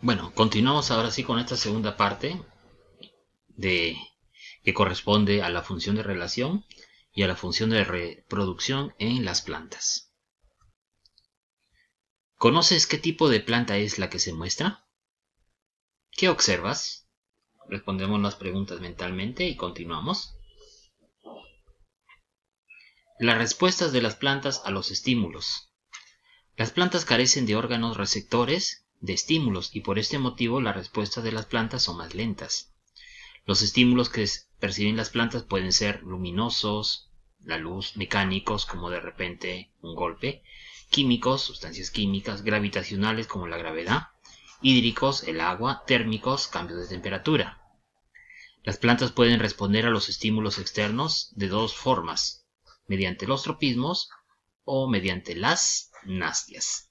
Bueno, continuamos ahora sí con esta segunda parte de que corresponde a la función de relación y a la función de reproducción en las plantas. ¿Conoces qué tipo de planta es la que se muestra? ¿Qué observas? Respondemos las preguntas mentalmente y continuamos. Las respuestas de las plantas a los estímulos. Las plantas carecen de órganos receptores de estímulos y por este motivo las respuestas de las plantas son más lentas. Los estímulos que perciben las plantas pueden ser luminosos, la luz, mecánicos como de repente un golpe, químicos, sustancias químicas, gravitacionales como la gravedad, hídricos, el agua, térmicos, cambios de temperatura. Las plantas pueden responder a los estímulos externos de dos formas, mediante los tropismos o mediante las nastias.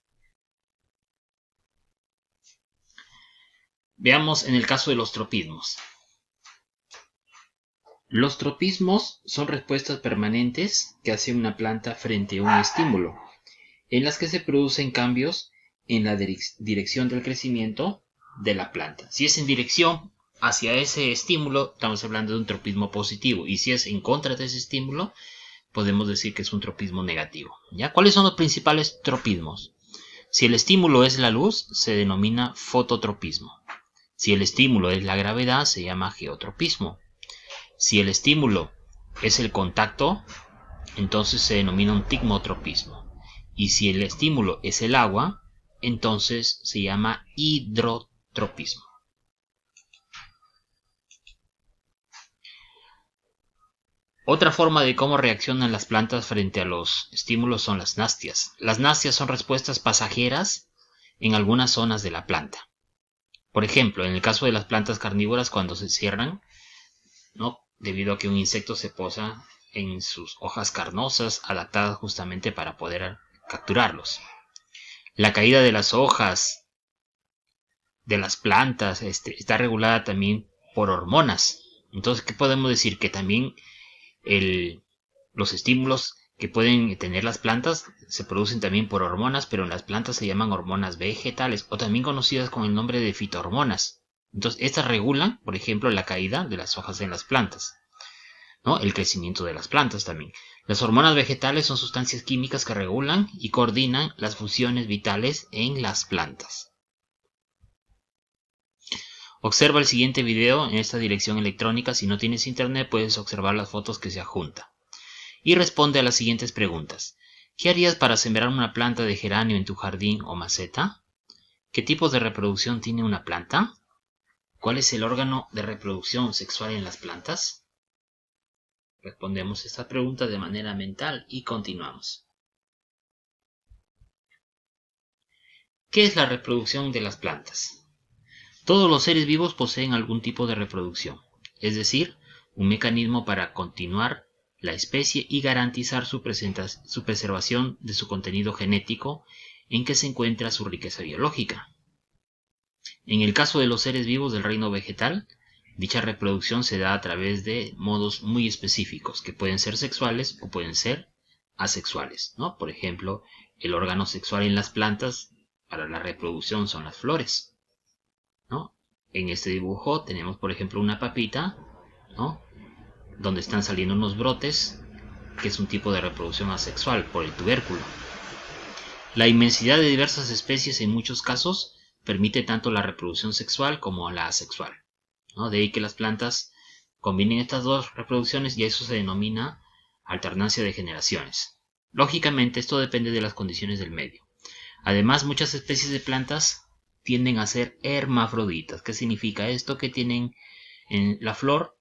Veamos en el caso de los tropismos. Los tropismos son respuestas permanentes que hace una planta frente a un estímulo, en las que se producen cambios en la dirección del crecimiento de la planta. Si es en dirección hacia ese estímulo, estamos hablando de un tropismo positivo, y si es en contra de ese estímulo, podemos decir que es un tropismo negativo. ¿Ya? ¿Cuáles son los principales tropismos? Si el estímulo es la luz, se denomina fototropismo. Si el estímulo es la gravedad, se llama geotropismo. Si el estímulo es el contacto, entonces se denomina un tigmotropismo. Y si el estímulo es el agua, entonces se llama hidrotropismo. Otra forma de cómo reaccionan las plantas frente a los estímulos son las nastias. Las nastias son respuestas pasajeras en algunas zonas de la planta. Por ejemplo, en el caso de las plantas carnívoras, cuando se cierran, ¿no? Debido a que un insecto se posa en sus hojas carnosas, adaptadas justamente para poder capturarlos. La caída de las hojas de las plantas está regulada también por hormonas. Entonces, ¿qué podemos decir? Que también los estímulos que pueden tener las plantas se producen también por hormonas, pero en las plantas se llaman hormonas vegetales o también conocidas con el nombre de fitohormonas. Entonces, estas regulan, por ejemplo, la caída de las hojas en las plantas, ¿no? El crecimiento de las plantas también. Las hormonas vegetales son sustancias químicas que regulan y coordinan las funciones vitales en las plantas. Observa el siguiente video en esta dirección electrónica. Si no tienes internet, puedes observar las fotos que se adjunta. Y responde a las siguientes preguntas. ¿Qué harías para sembrar una planta de geranio en tu jardín o maceta? ¿Qué tipos de reproducción tiene una planta? ¿Cuál es el órgano de reproducción sexual en las plantas? Respondemos esta pregunta de manera mental y continuamos. ¿Qué es la reproducción de las plantas? Todos los seres vivos poseen algún tipo de reproducción, es decir, un mecanismo para continuar la especie y garantizar su preservación de su contenido genético en que se encuentra su riqueza biológica. En el caso de los seres vivos del reino vegetal, dicha reproducción se da a través de modos muy específicos, que pueden ser sexuales o pueden ser asexuales, ¿no? Por ejemplo, el órgano sexual en las plantas para la reproducción son las flores, ¿no? En este dibujo tenemos, por ejemplo, una papita, ¿no? Donde están saliendo unos brotes, que es un tipo de reproducción asexual por el tubérculo. La inmensidad de diversas especies en muchos casos permite tanto la reproducción sexual como la asexual, ¿no? De ahí que las plantas combinen estas dos reproducciones y eso se denomina alternancia de generaciones. Lógicamente esto depende de las condiciones del medio. Además, muchas especies de plantas tienden a ser hermafroditas. ¿Qué significa esto? Que tienen en la flor,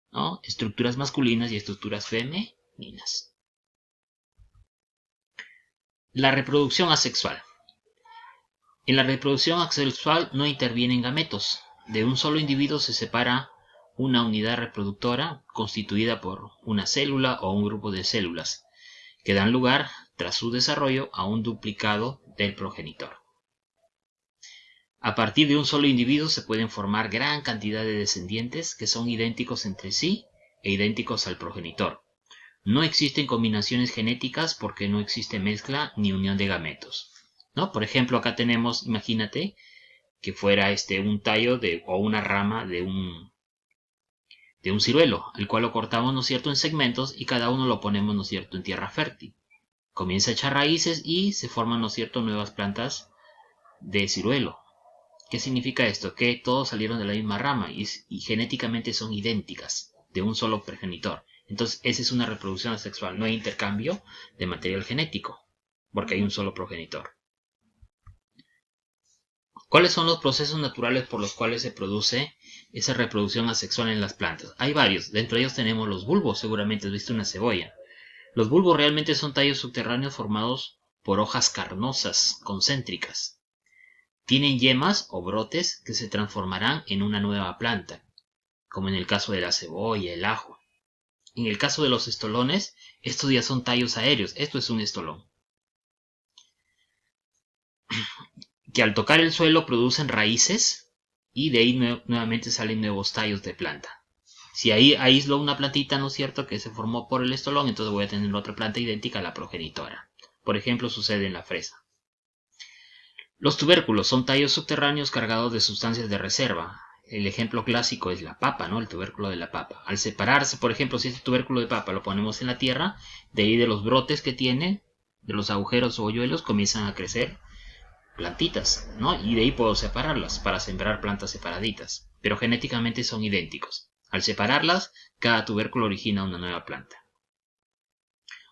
¿no?, estructuras masculinas y estructuras femeninas. La reproducción asexual. En la reproducción asexual no intervienen gametos. De un solo individuo se separa una unidad reproductora constituida por una célula o un grupo de células, que dan lugar, tras su desarrollo, a un duplicado del progenitor. A partir de un solo individuo se pueden formar gran cantidad de descendientes que son idénticos entre sí e idénticos al progenitor. No existen combinaciones genéticas porque no existe mezcla ni unión de gametos, ¿no? Por ejemplo, acá tenemos, imagínate, que fuera un tallo o una rama de un ciruelo, el cual lo cortamos, ¿no es cierto?, en segmentos y cada uno lo ponemos, ¿no es cierto?, en tierra fértil. Comienza a echar raíces y se forman, ¿no es cierto?, nuevas plantas de ciruelo. ¿Qué significa esto? Que todos salieron de la misma rama y genéticamente son idénticas, de un solo progenitor. Entonces, esa es una reproducción asexual, no hay intercambio de material genético, porque hay un solo progenitor. ¿Cuáles son los procesos naturales por los cuales se produce esa reproducción asexual en las plantas? Hay varios. Dentro de ellos tenemos los bulbos. Seguramente has visto una cebolla. Los bulbos realmente son tallos subterráneos formados por hojas carnosas, concéntricas. Tienen yemas o brotes que se transformarán en una nueva planta, como en el caso de la cebolla, el ajo. En el caso de los estolones, estos ya son tallos aéreos. Esto es un estolón, que al tocar el suelo producen raíces y de ahí nuevamente salen nuevos tallos de planta. Si ahí aíslo una plantita, ¿no es cierto?, que se formó por el estolón, entonces voy a tener otra planta idéntica a la progenitora. Por ejemplo, sucede en la fresa. Los tubérculos son tallos subterráneos cargados de sustancias de reserva. El ejemplo clásico es la papa, ¿no?, el tubérculo de la papa. Al separarse, por ejemplo, si este tubérculo de papa lo ponemos en la tierra, de ahí de los brotes que tiene, de los agujeros o hoyuelos, comienzan a crecer plantitas, ¿no? Y de ahí puedo separarlas para sembrar plantas separaditas, pero genéticamente son idénticos. Al separarlas, cada tubérculo origina una nueva planta.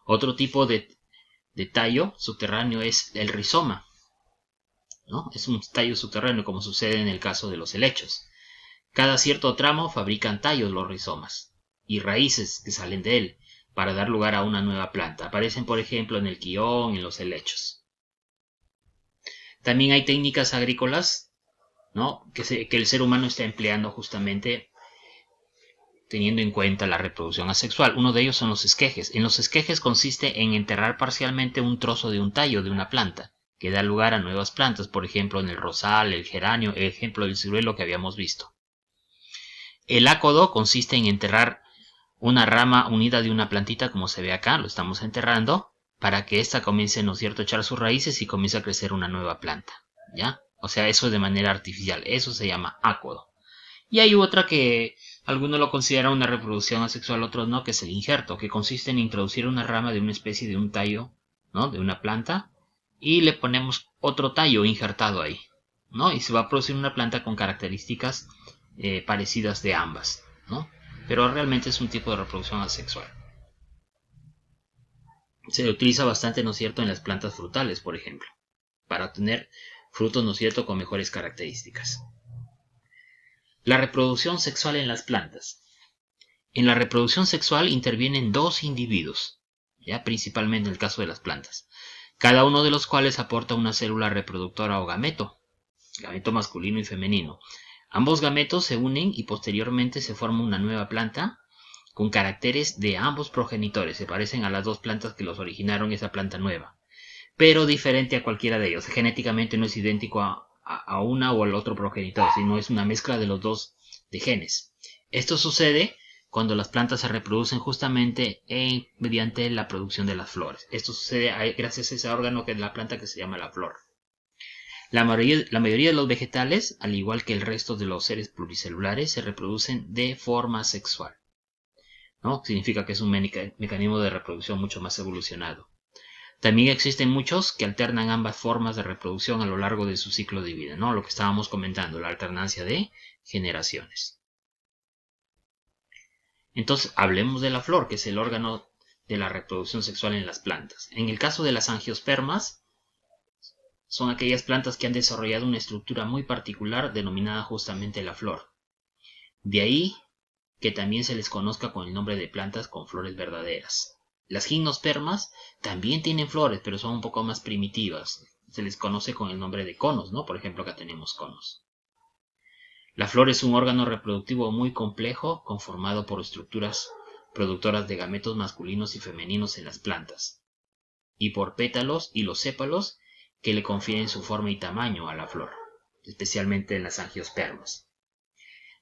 Otro tipo de tallo subterráneo es el rizoma, ¿no? Es un tallo subterráneo, como sucede en el caso de los helechos. Cada cierto tramo fabrican tallos los rizomas y raíces que salen de él para dar lugar a una nueva planta. Aparecen, por ejemplo, en el quión, en los helechos. También hay técnicas agrícolas, ¿no?, que el ser humano está empleando justamente teniendo en cuenta la reproducción asexual. Uno de ellos son los esquejes. En los esquejes consiste en enterrar parcialmente un trozo de un tallo de una planta, que da lugar a nuevas plantas, por ejemplo en el rosal, el geranio, el ejemplo del ciruelo que habíamos visto. El ácodo consiste en enterrar una rama unida de una plantita, como se ve acá, lo estamos enterrando, para que ésta comience, ¿no es cierto?, a echar sus raíces y comience a crecer una nueva planta, ¿ya? O sea, eso es de manera artificial, eso se llama ácodo. Y hay otra que algunos lo consideran una reproducción asexual, otros no, que es el injerto, que consiste en introducir una rama de una especie de un tallo, ¿no?, de una planta, y le ponemos otro tallo injertado ahí, ¿no? Y se va a producir una planta con características parecidas de ambas, ¿no? Pero realmente es un tipo de reproducción asexual. Se utiliza bastante, ¿no es cierto?, en las plantas frutales, por ejemplo, para obtener frutos, ¿no es cierto?, con mejores características. La reproducción sexual en las plantas. En la reproducción sexual intervienen dos individuos, ya principalmente en el caso de las plantas, cada uno de los cuales aporta una célula reproductora o gameto masculino y femenino. Ambos gametos se unen y posteriormente se forma una nueva planta con caracteres de ambos progenitores. Se parecen a las dos plantas que los originaron esa planta nueva, pero diferente a cualquiera de ellos. Genéticamente no es idéntico a una o al otro progenitor, sino es una mezcla de los dos de genes. Esto sucede cuando las plantas se reproducen justamente mediante la producción de las flores. Esto sucede gracias a ese órgano que es la planta, que se llama la flor. La mayoría de los vegetales, al igual que el resto de los seres pluricelulares, se reproducen de forma sexual, ¿no? Significa que es un mecanismo de reproducción mucho más evolucionado. También existen muchos que alternan ambas formas de reproducción a lo largo de su ciclo de vida, ¿no? Lo que estábamos comentando, la alternancia de generaciones. Entonces, hablemos de la flor, que es el órgano de la reproducción sexual en las plantas. En el caso de las angiospermas, son aquellas plantas que han desarrollado una estructura muy particular denominada justamente la flor. De ahí que también se les conozca con el nombre de plantas con flores verdaderas. Las gimnospermas también tienen flores, pero son un poco más primitivas. Se les conoce con el nombre de conos, ¿no? Por ejemplo, acá tenemos conos. La flor es un órgano reproductivo muy complejo, conformado por estructuras productoras de gametos masculinos y femeninos en las plantas, y por pétalos y los sépalos que le confieren su forma y tamaño a la flor, especialmente en las angiospermas.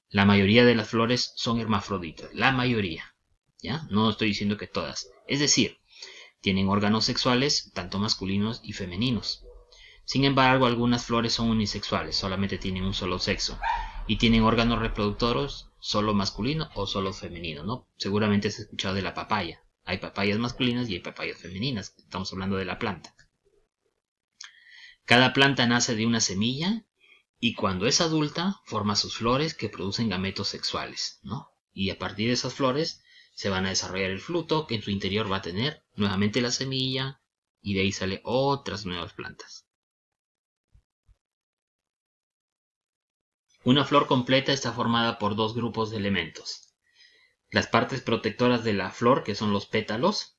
La mayoría de las flores son hermafroditas, la mayoría, ¿ya? No estoy diciendo que todas. Es decir, tienen órganos sexuales tanto masculinos y femeninos. Sin embargo, algunas flores son unisexuales, solamente tienen un solo sexo. Y tienen órganos reproductores solo masculino o solo femenino, ¿no? Seguramente has escuchado de la papaya. Hay papayas masculinas y hay papayas femeninas. Estamos hablando de la planta. Cada planta nace de una semilla y cuando es adulta forma sus flores que producen gametos sexuales, ¿no? Y a partir de esas flores se van a desarrollar el fruto que en su interior va a tener nuevamente la semilla y de ahí sale otras nuevas plantas. Una flor completa está formada por dos grupos de elementos. Las partes protectoras de la flor, que son los pétalos,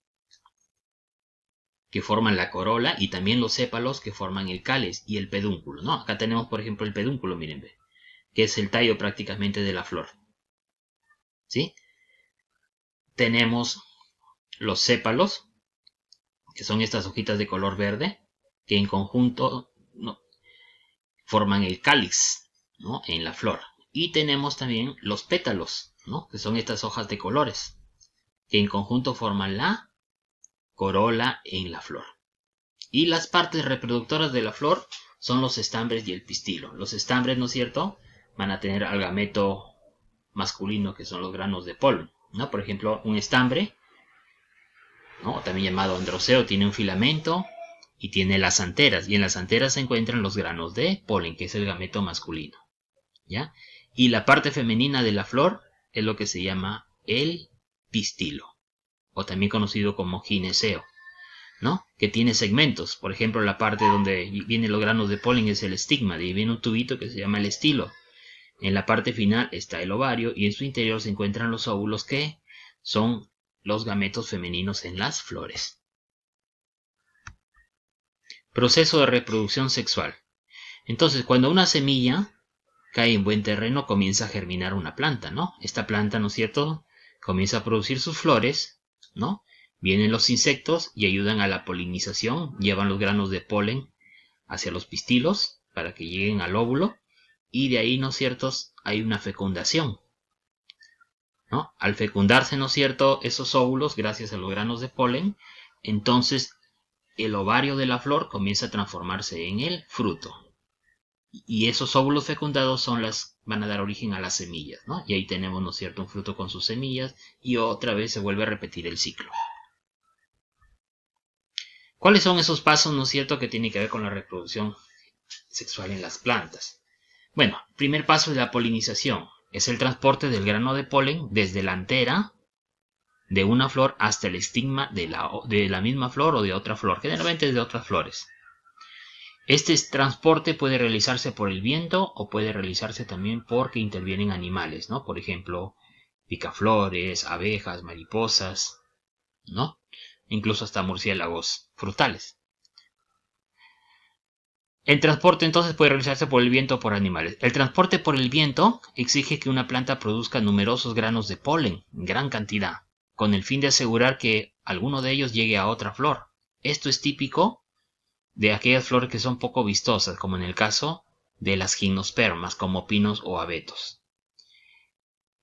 que forman la corola, y también los sépalos, que forman el cáliz y el pedúnculo, ¿no? Acá tenemos, por ejemplo, el pedúnculo, miren, que es el tallo prácticamente de la flor, ¿sí? Tenemos los sépalos, que son estas hojitas de color verde, que en conjunto, ¿no?, forman el cáliz, ¿no?, en la flor. Y tenemos también los pétalos, ¿no?, que son estas hojas de colores, que en conjunto forman la corola en la flor. Y las partes reproductoras de la flor son los estambres y el pistilo. Los estambres, ¿no es cierto?, van a tener al gameto masculino, que son los granos de polen, ¿no? Por ejemplo, un estambre, ¿no?, también llamado androceo, tiene un filamento y tiene las anteras. Y en las anteras se encuentran los granos de polen, que es el gameto masculino, ¿ya? Y la parte femenina de la flor es lo que se llama el pistilo, o también conocido como gineceo, ¿no?, que tiene segmentos. Por ejemplo, la parte donde vienen los granos de polen es el estigma, de ahí viene un tubito que se llama el estilo. En la parte final está el ovario y en su interior se encuentran los óvulos, que son los gametos femeninos en las flores. Proceso de reproducción sexual. Entonces, cuando una semilla cae en buen terreno, comienza a germinar una planta, ¿no? Esta planta, ¿no es cierto?, comienza a producir sus flores, ¿no? Vienen los insectos y ayudan a la polinización, llevan los granos de polen hacia los pistilos para que lleguen al óvulo, y de ahí, ¿no es cierto?, hay una fecundación, ¿no? Al fecundarse, ¿no es cierto?, esos óvulos, gracias a los granos de polen, entonces el ovario de la flor comienza a transformarse en el fruto. Y esos óvulos fecundados van a dar origen a las semillas, ¿no? Y ahí tenemos, ¿no es cierto?, un fruto con sus semillas, y otra vez se vuelve a repetir el ciclo. ¿Cuáles son esos pasos, no es cierto?, que tienen que ver con la reproducción sexual en las plantas? Bueno, el primer paso es la polinización. Es el transporte del grano de polen desde la antera de una flor hasta el estigma de la misma flor o de otra flor, generalmente de otras flores. Este transporte puede realizarse por el viento o puede realizarse también porque intervienen animales, ¿no? Por ejemplo, picaflores, abejas, mariposas, ¿no? Incluso hasta murciélagos frutales. El transporte entonces puede realizarse por el viento o por animales. El transporte por el viento exige que una planta produzca numerosos granos de polen en gran cantidad, con el fin de asegurar que alguno de ellos llegue a otra flor. Esto es típico de aquellas flores que son poco vistosas, como en el caso de las gimnospermas, como pinos o abetos.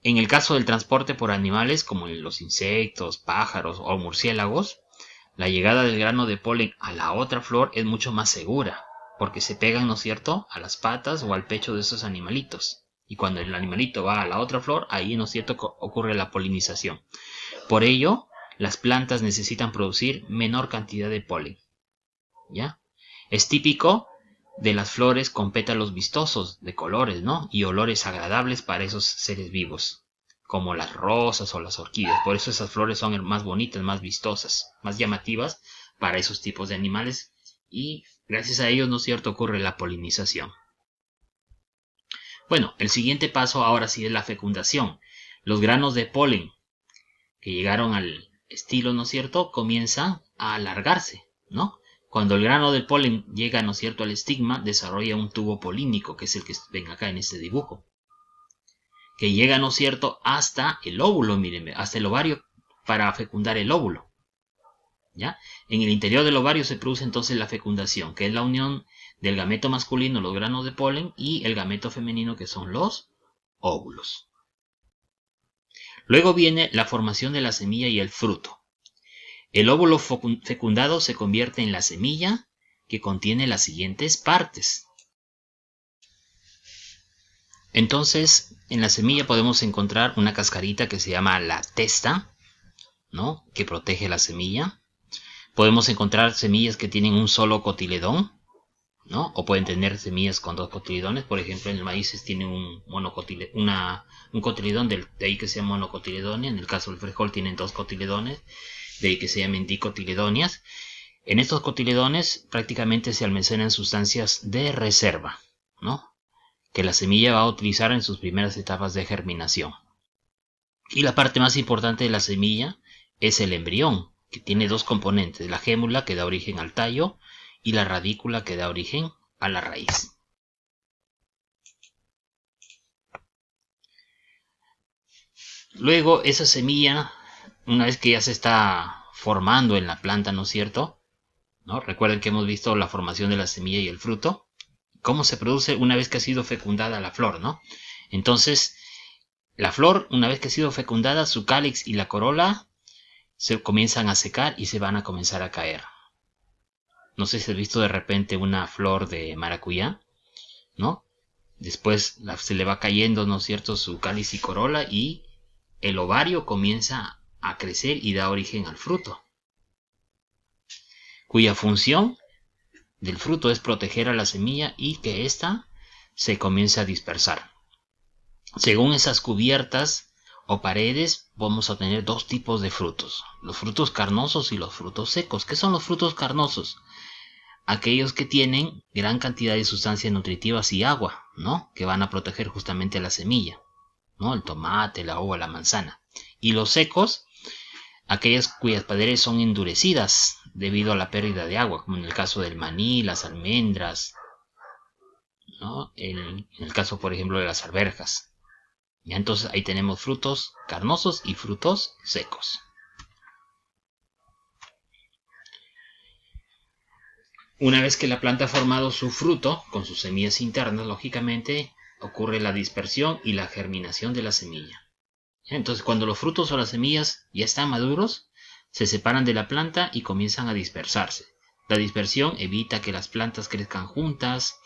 En el caso del transporte por animales, como los insectos, pájaros o murciélagos, la llegada del grano de polen a la otra flor es mucho más segura, porque se pegan, ¿no es cierto?, a las patas o al pecho de esos animalitos. Y cuando el animalito va a la otra flor, ahí, ¿no es cierto?, ocurre la polinización. Por ello, las plantas necesitan producir menor cantidad de polen, ¿ya? Es típico de las flores con pétalos vistosos, de colores, ¿no?, y olores agradables para esos seres vivos, como las rosas o las orquídeas. Por eso esas flores son más bonitas, más vistosas, más llamativas para esos tipos de animales. Y gracias a ellos, ¿no es cierto?, ocurre la polinización. Bueno, el siguiente paso ahora sí es la fecundación. Los granos de polen que llegaron al estilo, ¿no es cierto?, comienzan a alargarse, ¿no? Cuando el grano del polen llega, ¿no es cierto?, al estigma, desarrolla un tubo polínico, que es el que ven acá en este dibujo, que llega, ¿no es cierto?, hasta el óvulo, miren, hasta el ovario, para fecundar el óvulo, ¿ya? En el interior del ovario se produce entonces la fecundación, que es la unión del gameto masculino, los granos de polen, y el gameto femenino, que son los óvulos. Luego viene la formación de la semilla y el fruto. El óvulo fecundado se convierte en la semilla, que contiene las siguientes partes. Entonces, en la semilla podemos encontrar una cascarita que se llama la testa, ¿no? Que protege la semilla. Podemos encontrar semillas que tienen un solo cotiledón, ¿no? O pueden tener semillas con dos cotiledones. Por ejemplo, en el maíz tienen un cotiledón, de ahí que se llama monocotiledonia. En el caso del frijol tienen dos cotiledones, de ahí que se llaman dicotiledonias. En estos cotiledones prácticamente se almacenan sustancias de reserva, ¿no? Que la semilla va a utilizar en sus primeras etapas de germinación. Y la parte más importante de la semilla es el embrión, que tiene dos componentes: la gémula, que da origen al tallo, y la radícula, que da origen a la raíz. Luego, esa semilla, una vez que ya se está formando en la planta, ¿no es cierto?, ¿no? Recuerden que hemos visto la formación de la semilla y el fruto. Cómo se produce una vez que ha sido fecundada la flor, ¿no? Entonces, la flor, una vez que ha sido fecundada, su cáliz y la corola se comienzan a secar y se van a comenzar a caer. No sé si has visto de repente una flor de maracuyá, ¿no? Después se le va cayendo, ¿no es cierto?, su cáliz y corola, y el ovario comienza a crecer y da origen al fruto, cuya función del fruto es proteger a la semilla y que ésta se comience a dispersar. Según esas cubiertas o paredes, vamos a tener dos tipos de frutos: los frutos carnosos y los frutos secos. ¿Qué son los frutos carnosos? Aquellos que tienen gran cantidad de sustancias nutritivas y agua, ¿no? Que van a proteger justamente a la semilla, ¿no? El tomate, la uva, la manzana. Y los secos, aquellas cuyas paredes son endurecidas debido a la pérdida de agua, como en el caso del maní, las almendras, ¿no? En el caso, por ejemplo, de las arvejas. Ya, entonces ahí tenemos frutos carnosos y frutos secos. Una vez que la planta ha formado su fruto, con sus semillas internas, lógicamente ocurre la dispersión y la germinación de la semilla. Entonces, cuando los frutos o las semillas ya están maduros, se separan de la planta y comienzan a dispersarse. La dispersión evita que las plantas crezcan juntas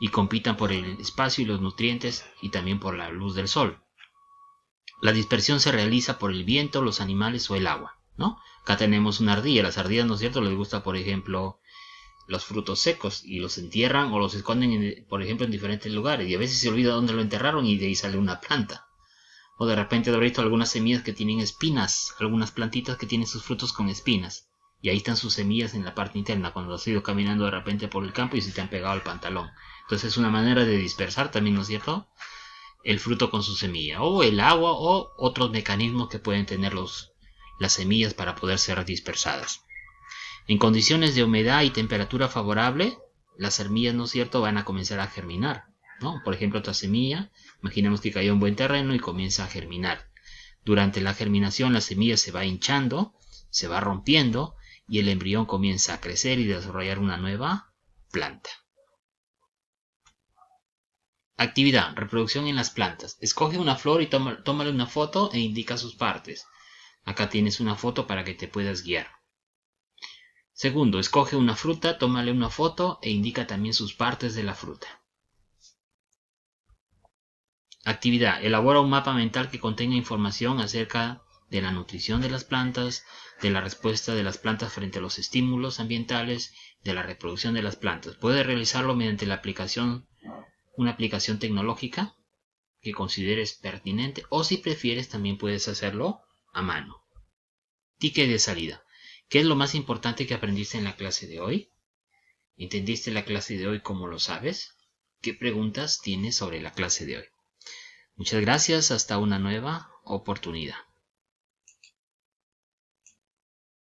y compitan por el espacio y los nutrientes, y también por la luz del sol. La dispersión se realiza por el viento, los animales o el agua, ¿no? Acá tenemos una ardilla. Las ardillas, ¿no es cierto?, les gusta, por ejemplo, los frutos secos, y los entierran o los esconden, por ejemplo, en diferentes lugares, y a veces se olvida dónde lo enterraron y de ahí sale una planta. O de repente habré visto algunas semillas que tienen espinas, algunas plantitas que tienen sus frutos con espinas, y ahí están sus semillas en la parte interna, cuando has ido caminando de repente por el campo y se te han pegado al pantalón. Entonces es una manera de dispersar también, ¿no es cierto?, el fruto con su semilla, o el agua, o otros mecanismos que pueden tener las semillas para poder ser dispersadas. En condiciones de humedad y temperatura favorable, las semillas, ¿no es cierto?, van a comenzar a germinar, ¿no? Por ejemplo, otra semilla, imaginemos que cayó en buen terreno y comienza a germinar. Durante la germinación, la semilla se va hinchando, se va rompiendo, y el embrión comienza a crecer y desarrollar una nueva planta. Actividad: reproducción en las plantas. Escoge una flor y tómale una foto e indica sus partes. Acá tienes una foto para que te puedas guiar. Segundo, escoge una fruta, tómale una foto e indica también sus partes de la fruta. Actividad: elabora un mapa mental que contenga información acerca de la nutrición de las plantas, de la respuesta de las plantas frente a los estímulos ambientales, de la reproducción de las plantas. Puedes realizarlo mediante una aplicación tecnológica que consideres pertinente, o si prefieres también puedes hacerlo a mano. Ticket de salida. ¿Qué es lo más importante que aprendiste en la clase de hoy? ¿Entendiste la clase de hoy como lo sabes? ¿Qué preguntas tienes sobre la clase de hoy? Muchas gracias, hasta una nueva oportunidad.